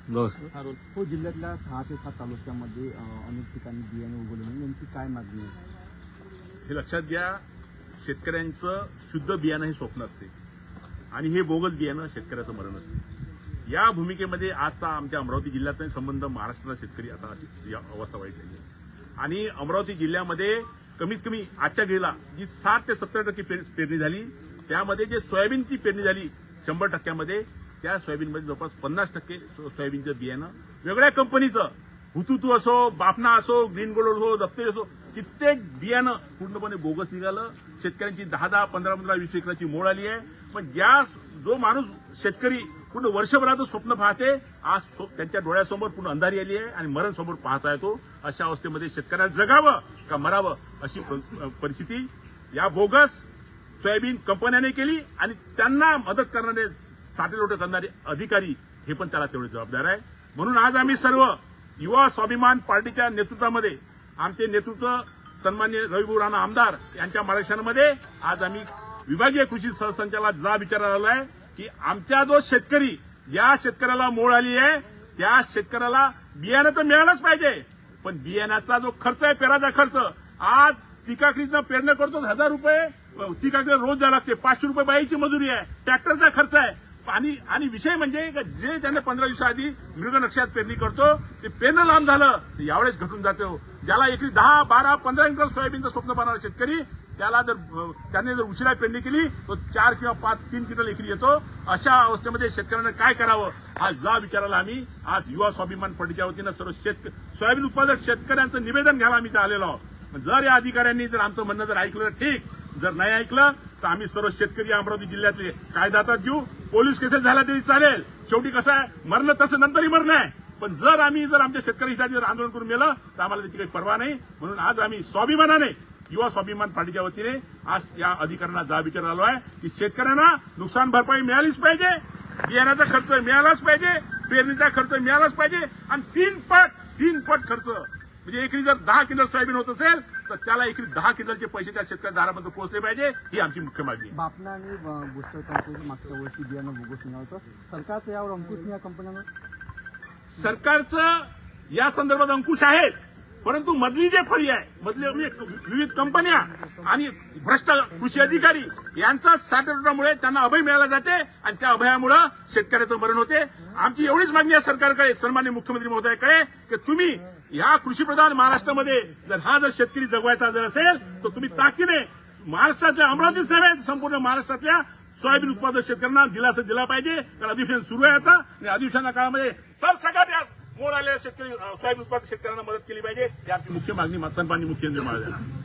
हो, जिल्ह्यातल्या 6 ते 7 तालुक्यामध्ये अनेक ठिकाणी बियाणे उगवले नाही. नेमकी काय मागणी आहे? हे लक्षात घ्या, शेतकऱ्यांचं शुद्ध बियाणं हे स्वप्न असते आणि हे बोगस बियाणं शेतकऱ्याचं मरण असते. या भूमिकेमध्ये आजचा आमच्या अमरावती जिल्ह्याचा संबंध महाराष्ट्राचा शेतकरी आता या अवस्था वाईट झाली आहे. आणि अमरावती जिल्ह्यामध्ये कमीत कमी आजच्या घडीला जी 60 ते 70% पेरणी झाली, त्यामध्ये जे सोयाबीनची पेरणी झाली 100%मध्ये, त्या सोयाबीनमध्ये जवळपास 50% सोयाबीनचं बियाणं वेगळ्या कंपनीचं, हुतुतू असो, बाफना असो, ग्रीन गोल्ड असो, दप्तरी असो, कित्येक बियाणं पूर्णपणे बोगस निघालं. शेतकऱ्यांची 10, 15, 20 एकराची मोड आली आहे. पण जो माणूस शेतकरी पूर्ण वर्षभराचं स्वप्न पाहते, आज त्यांच्या डोळ्यासमोर पूर्ण अंधारी आली आहे आणि मरण समोर पाहता येतो. अशा अवस्थेमध्ये शेतकऱ्याला जगावं का मरावं अशी परिस्थिती या बोगस सोयाबीन कंपन्याने केली आणि त्यांना मदत करणारे साठेलोटे करणारे अधिकारी हे पण त्याला तेवढे जबाबदार आहे. म्हणून आज आम्ही सर्व युवा स्वाभिमान पार्टीच्या नेतृत्वामध्ये, आमचे नेतृत्व सन्माननीय रविभाऊ राणा आमदार यांच्या मार्गदर्शनामध्ये आज आम्ही विभागीय कृषी सहसंचालक विचारायला आलाय की आमच्या जो शेतकरी, ज्या शेतकऱ्याला मोड आली आहे त्या शेतकऱ्याला बियाणं तर मिळालंच पाहिजे, पण बियाण्याचा जो खर्च आहे, पेराचा खर्च, आज पिकाकरीनं पेरणी करतो 1000 रुपये पिकाकडे रोज द्यावं लागते, 500 रुपये बाईची मजुरी आहे, ट्रॅक्टरचा खर्च आहे. आणि विषय म्हणजे जे त्याने 15 दिवसाआधी मृग नक्षात पेरणी करतो ते पेरणं लांब झालं तर यावेळेस घटून जातो. ज्याला एकरी 10, 12, 15 क्विंटल सोयाबीनचं स्वप्न पाहणारा शेतकरी, त्याने जर उशिरा पेरणी केली तो 4 किंवा 3 क्विंटल एकरी येतो. अशा अवस्थेमध्ये शेतकऱ्यांना काय करावं हा विचारायला आम्ही आज युवा स्वाभिमान पार्टीच्या वतीनं सर्व सोयाबीन उत्पादक शेतकऱ्यांचं निवेदन घ्यायला आम्ही आलेलो आहोत. जर या अधिकाऱ्यांनी जर आमचं म्हणणं जर ऐकलं तर ठीक, जर नाही ऐकलं तर आम्ही सर्व शेतकरी अमरावती जिल्ह्यातले कायदा हातात घेऊ. पोलीस केसेस झाला तरी चालेल, शेवटी कसं आहे, मरणं तसं नंतरही मरणं आहे. पण जर आमच्या शेतकरी हिताची जर आंदोलन करून गेलं तर आम्हाला त्याची काही पर्वा नाही. म्हणून आज आम्ही स्वाभिमानाने युवा स्वाभिमान पार्टीच्या वतीने आज या अधिकाऱ्यांना विचारायला आलो आहे की शेतकऱ्यांना नुकसान भरपाई मिळालीच पाहिजे, बियाण्याचा खर्च मिळालाच पाहिजे, पेरणीचा खर्च मिळालाच पाहिजे आणि 3 पट खर्च, म्हणजे एकरी जर 10 क्विंटल सोयाबीन होत असेल तर त्याला एकरी 10 क्विंटलचे पैसे त्या शेतकऱ्या दारापर्यंत पोहोचले पाहिजे, ही आमची मुख्य मागणी आहे. बाफना आणि बुस्टर कंपनीचं मागच्या वर्षी बियाणं बोगस निघालं होतं. सरकारचं यावर अंकुश नाही या कंपन्यांवर? सरकारचं या संदर्भात अंकुश आहे, परंतु मधली जे फळी आहे, मधले म्हणजे विविध कंपन्या आणि भ्रष्ट कृषी अधिकारी यांचा साठवण्यामुळे त्यांना अभय मिळाला जाते आणि त्या अभयामुळे शेतकऱ्याचं मरण होते. आमची एवढीच मागणी आहे सरकारकडे, सन्माननीय मुख्यमंत्री महोदयाकडे, की तुम्ही या कृषीप्रधान महाराष्ट्रामध्ये जर शेतकरी जगवायचा जर असेल तर तुम्ही ताकीने महाराष्ट्रातल्या, अमरावतीच नव्हे संपूर्ण महाराष्ट्रातल्या सोयाबीन उत्पादक शेतकऱ्यांना दिलासा दिला पाहिजे. कारण अधिवेशन सुरू आहे आता आणि अधिवेशनाच्या काळामध्ये सरसकट मोड आलेल्या शेतकरी सोयाबीन उत्पादक शेतकऱ्यांना मदत केली पाहिजे, ही आमची मुख्य मागणी सन्माननीय मुख्यमंत्री महोदयांना.